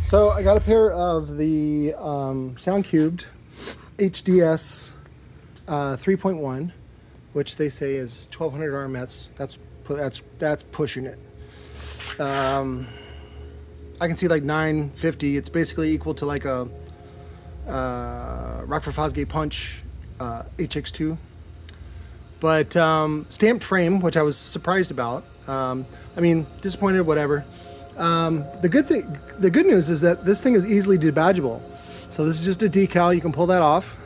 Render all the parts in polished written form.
So I got a pair of the SoundQubed HDS 3.1, which they say is 1200 RMS. That's pushing it. I can see like 950. It's basically equal to like a Rockford Fosgate Punch HX2. But stamped frame, which I was surprised about. I mean, disappointed, whatever. The good news is that this thing is easily debadgeable. So this is just a decal. You can pull that off,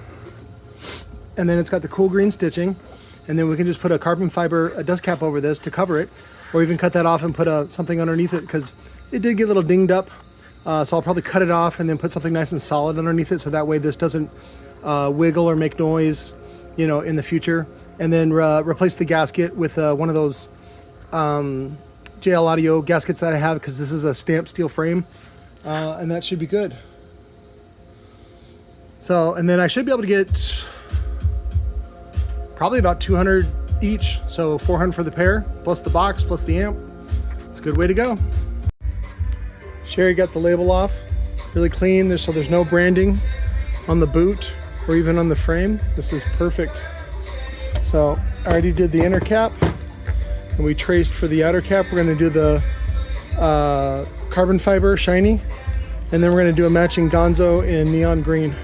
and then it's got the cool green stitching, and then we can just put a carbon fiber dust cap over this to cover it, or even cut that off and put something underneath it, because it did get a little dinged up. So I'll probably cut it off and then put something nice and solid underneath it, so that way this doesn't wiggle or make noise, you know, in the future. And then replace the gasket with one of those JL Audio gaskets that I have, because this is a stamped steel frame, and that should be good. So, and then I should be able to get probably about 200 each, so 400 for the pair, plus the box, plus the amp. It's a good way to go. Sherry got the label off, really clean, so there's no branding on the boot or even on the frame. This is perfect. So I already did the inner cap, and we traced for the outer cap. We're going to do the carbon fiber shiny, and then we're going to do a matching GONZO in neon green.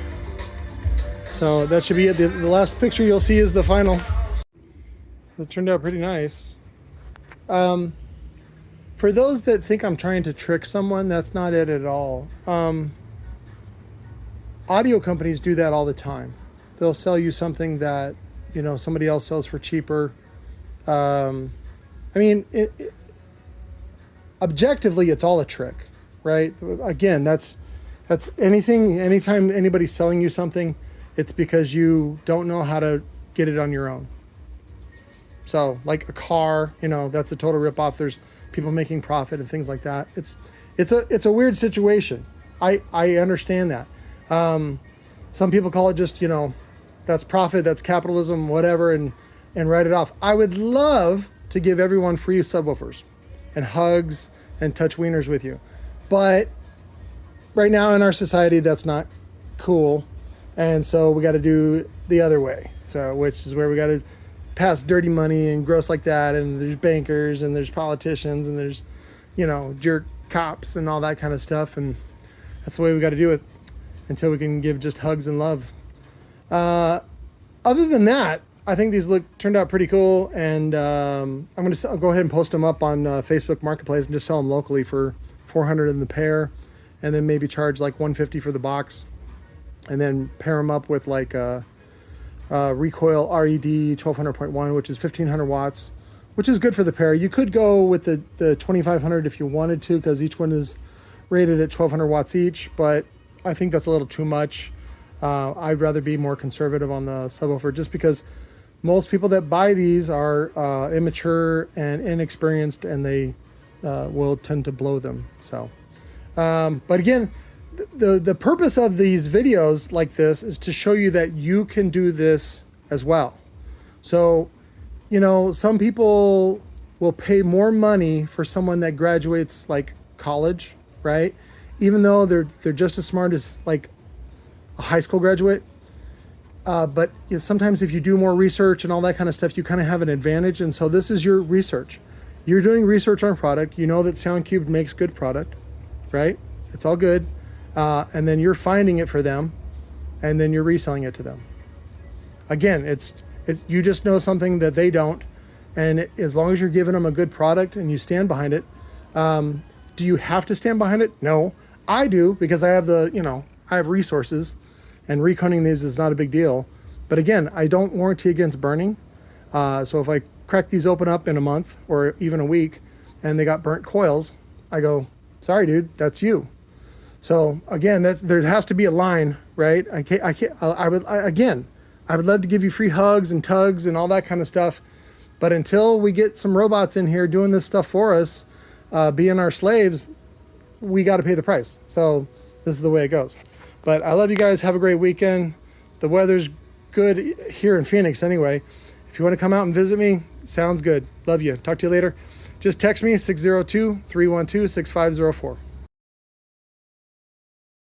So that should be it. The last picture you'll see is the final. It turned out pretty nice. For those that think I'm trying to trick someone, that's not it at all. Audio companies do that all the time. They'll sell you something that, you know, somebody else sells for cheaper. I mean, objectively, it's all a trick, right? Again, that's anytime anybody's selling you something, it's because you don't know how to get it on your own. So like a car, you know, that's a total ripoff. There's people making profit and things like that. It's a weird situation. I understand that. Some people call it just, you know, that's profit, that's capitalism, whatever, and write it off. I would love to give everyone free subwoofers and hugs and touch wieners with you. But right now in our society, that's not cool. And so we got to do the other way. So, which is where we got to pass dirty money and gross like that. And there's bankers and there's politicians and there's, you know, jerk cops and all that kind of stuff. And that's the way we got to do it until we can give just hugs and love. Other than that, I think these turned out pretty cool, and I'll go ahead and post them up on Facebook Marketplace and just sell them locally for 400 in the pair, and then maybe charge like 150 for the box, and then pair them up with like a Recoil RED 1200.1, which is 1500 watts, which is good for the pair. You could go with the 2500 if you wanted to, because each one is rated at 1200 watts each, but I think that's a little too much. I'd rather be more conservative on the subwoofer, just because most people that buy these are immature and inexperienced, and they will tend to blow them. So, but again, the purpose of these videos like this is to show you that you can do this as well. So, you know, some people will pay more money for someone that graduates like college, right? Even though they're just as smart as like a high school graduate. But you know, sometimes if you do more research and all that kind of stuff, you kind of have an advantage. And so this is your research. You're doing research on product. You know that SoundQubed makes good product, right? It's all good. And then you're finding it for them, and then you're reselling it to them. Again, it's you just know something that they don't. And as long as you're giving them a good product and you stand behind it, do you have to stand behind it? No, I do, because I have I have resources, and reconing these is not a big deal. But again, I don't warranty against burning. So if I crack these open up in a month or even a week and they got burnt coils, I go, sorry, dude, that's you. So again, there has to be a line, right? I would love to give you free hugs and tugs and all that kind of stuff. But until we get some robots in here doing this stuff for us, being our slaves, we got to pay the price. So this is the way it goes. But I love you guys. Have a great weekend. The weather's good here in Phoenix anyway. If you want to come out and visit me, sounds good. Love you. Talk to you later. Just text me 602-312-6504.